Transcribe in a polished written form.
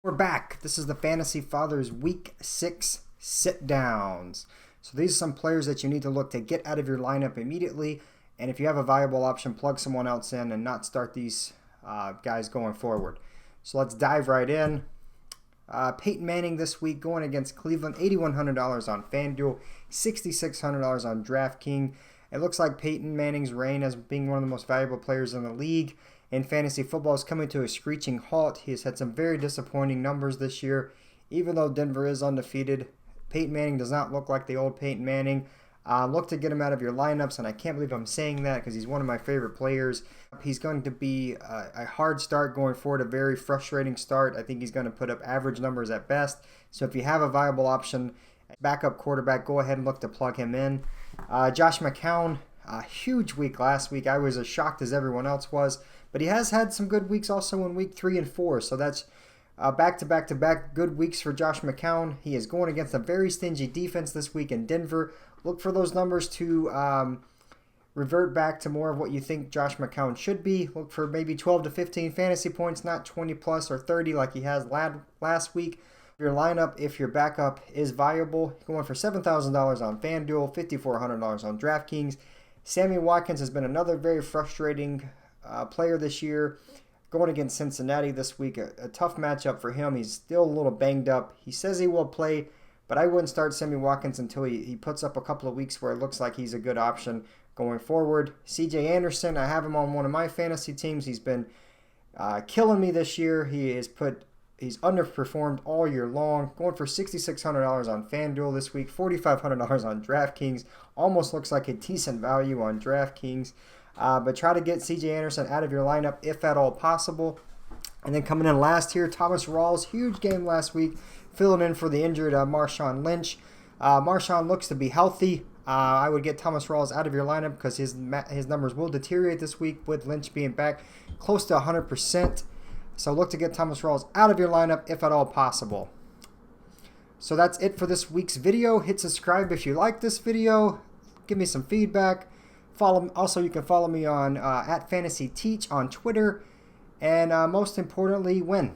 We're back. This is the Fantasy Fathers Week 6 sit-downs. So these are some players that you need to look to get out of your lineup immediately. And if you have a viable option, plug someone else in and not start these guys going forward. So let's dive right in. Peyton Manning this week going against Cleveland, $8,100 on FanDuel, $6,600 on DraftKings. It looks like Peyton Manning's reign as being one of the most valuable players in the league in fantasy football is coming to a screeching halt. He has had some very disappointing numbers this year. Even though Denver is undefeated, Peyton Manning does not look like the old Peyton Manning. Look to get him out of your lineups, and I can't believe I'm saying that because he's one of my favorite players. He's going to be a hard start going forward, a very frustrating start. I think he's going to put up average numbers at best. So if you have a viable option, backup quarterback, go ahead and look to plug him in. Josh McCown, a huge week last week. I was as shocked as everyone else was. But he has had some good weeks also in week 3 and 4. So that's back-to-back good weeks for Josh McCown. He is going against a very stingy defense this week in Denver. Look for those numbers to revert back to more of what you think Josh McCown should be. Look for maybe 12 to 15 fantasy points, not 20 plus or 30 like he has last week. Your lineup, if your backup is viable, going for $7,000 on FanDuel, $5,400 on DraftKings. Sammy Watkins has been another very frustrating player this year, going against Cincinnati this week. A tough matchup for him. He's still a little banged up. He says he will play, but I wouldn't start Sammy Watkins until he puts up a couple of weeks where it looks like he's a good option going forward. CJ Anderson, I have him on one of my fantasy teams. He's been killing me this year. He's underperformed all year long. Going for $6,600 on FanDuel this week, $4,500 on DraftKings. Almost looks like a decent value on DraftKings. But try to get CJ Anderson out of your lineup if at all possible. And then coming in last here, Thomas Rawls, huge game last week, filling in for the injured Marshawn Lynch. Marshawn looks to be healthy. I would get Thomas Rawls out of your lineup because his numbers will deteriorate this week with Lynch being back close to 100%. So look to get Thomas Rawls out of your lineup if at all possible. So that's it for this week's video. Hit subscribe if you like this video. Give me some feedback. Also, you can follow me on @FantasyTeach on Twitter. And most importantly, win.